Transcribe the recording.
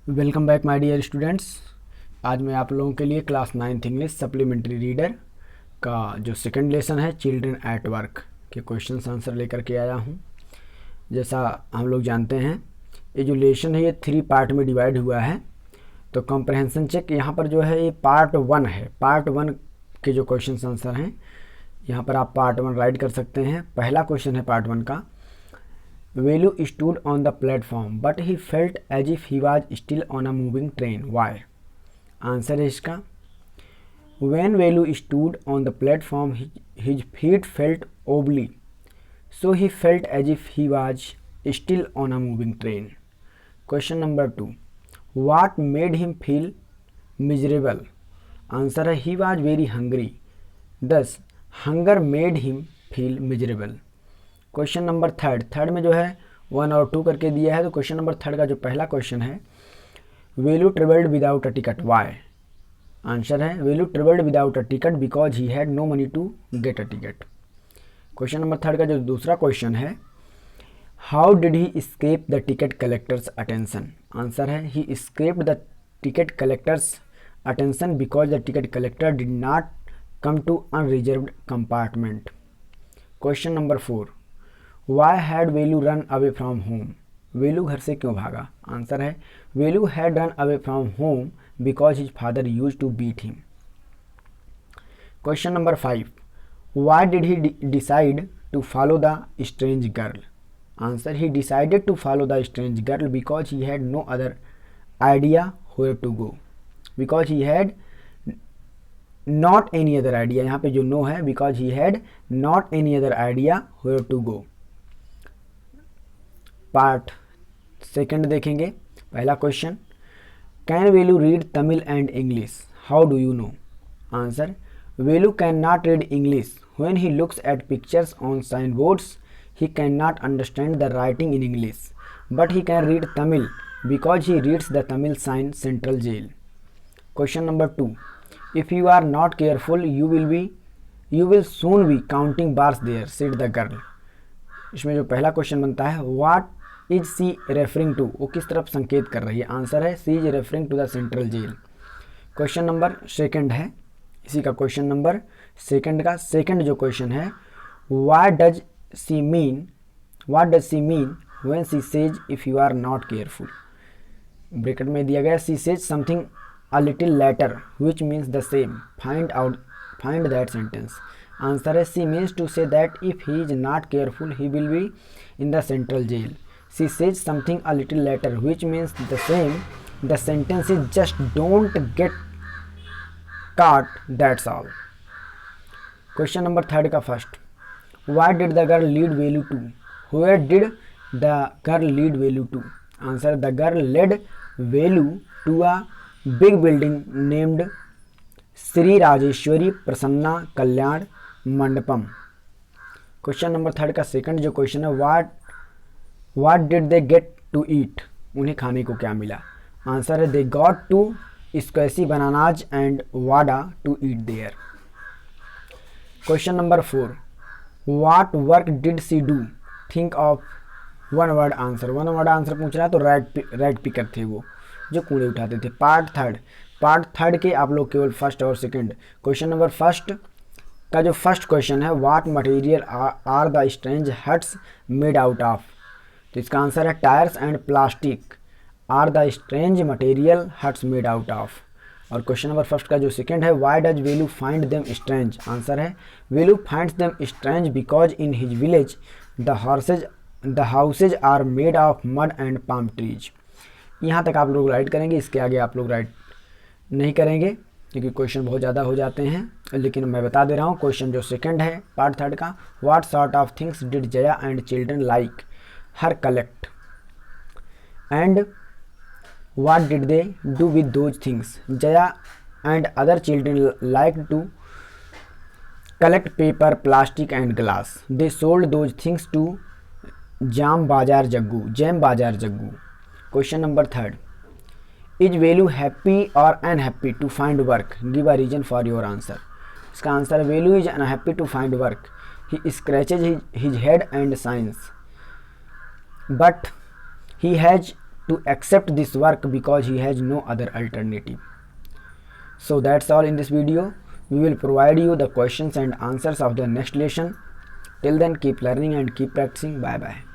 Welcome back my dear students. आज मैं आप लोगों के लिए class 9th English supplementary reader का जो सेकंड लेसन है चिल्ड्रन एट वर्क के क्वेश्चन आंसर लेकर के आया हूं। जैसा हम लोग जानते हैं ये जो लेसन है ये 3 पार्ट में डिवाइड हुआ है। तो कॉम्प्रहेंशन चेक यहाँ पर जो है ये पार्ट 1 है। पार्ट 1 के जो क्वेश्चन आंसर हैं यहाँ पर आप पार्ट 1 राइट कर सकते हैं। पहला क्वेश्चन है पार्ट 1 का, Velu stood on the platform but he felt as if he was still on a moving train. Why? Answer है इसका, When Velu stood on the platform his feet felt wobbly, so he felt as if he was still on a moving train. Question number 2. What made him feel miserable? Answer है he was very hungry. Thus hunger made him feel miserable. Question number third में जो है 1 और 2 करके दिया है। तो question number third का जो पहला क्वेश्चन है, Velu travelled without a ticket, why? Answer है Velu travelled without a ticket because he had no money to get a ticket. Question number third का जो दूसरा क्वेश्चन है, how did he escape the ticket collectors attention? Answer है he escaped the ticket collectors attention because the ticket collector did not come to unreserved compartment. Question number 4, why had Velu run away from home? वेलू घर से क्यों भागा? Answer है Velu had run away from home because his father use to beat him. Question number 5, why did he decide to follow the strange girl? Answer he decided to follow the strange girl because he had no other idea where to go. Because he had not any other idea, यहाँ पे जो no है, because he had not any other idea where to go. Part second देखेंगे। पहला question, can Velu read Tamil and English? How do you know? Answer, Velu can not read English when he looks at pictures on sign boards he can not understand the writing in English but he can read Tamil because he reads the Tamil sign central jail. Question number 2, if you are not careful you will soon be counting bars there said the girl. इसमें जो पहला question बनता है, what is she referring to? वो किस तरफ संकेत कर रही है? आंसर है she is referring to the central jail. Question number second है, इसी का क्वेश्चन नंबर सेकंड का सेकंड जो क्वेश्चन है, what does she mean when she says if you are not careful? Bracket में दिया गया, she says something a little later which means the same, find that sentence. Answer है she means to say that if he is not careful he will be in the central jail. She says something a little later which means the same. The sentence is just don't get caught, that's all. Question number 3 का first, why did the girl lead Velu to? Where did the girl lead Velu to? Answer, the girl led Velu to a big building named Sri Rajeshwari Prasanna Kalyan Mandapam। Question number 3 का second जो question है, What did they get to eat? उन्हें खाने को क्या मिला? Answer है they got to squishy bananas and vada to eat there। Question number 4, what work did she do? Think of one word answer। One word answer पूछ रहा है तो राइट पिकर थे वो जो कूड़े उठाते थे। पार्ट थर्ड के आप लोग केवल फर्स्ट और सेकंड। क्वेश्चन नंबर फर्स्ट का जो फर्स्ट क्वेश्चन है, what material are the strange huts made out of? तो इसका आंसर है tyres and plastic are the strange material huts made out of. और क्वेश्चन नंबर फर्स्ट का जो सेकंड है, why does Velu find them strange? Answer है Velu finds them strange because in his village the houses are made of mud and palm trees. यहाँ तक आप लोग right करेंगे, इसके आगे आप लोग राइट नहीं करेंगे क्योंकि क्वेश्चन बहुत ज़्यादा हो जाते हैं। लेकिन मैं बता दे रहा हूँ क्वेश्चन जो सेकंड है पार्ट थर्ड का, what sort of things did Jaya and children like her collect and what did they do with those things? Jaya and other children liked to collect paper, plastic and glass. They sold those things to Jam Bazaar Jaggu। Question number 3, is Velu happy or unhappy to find work? Give a reason for your answer। इसका answer है Velu is unhappy to find work. He scratches his head and signs, but he has to accept this work because he has no other alternative. So that's all in this video. We will provide you the questions and answers of the next lesson. Till then, keep learning and keep practicing. Bye bye.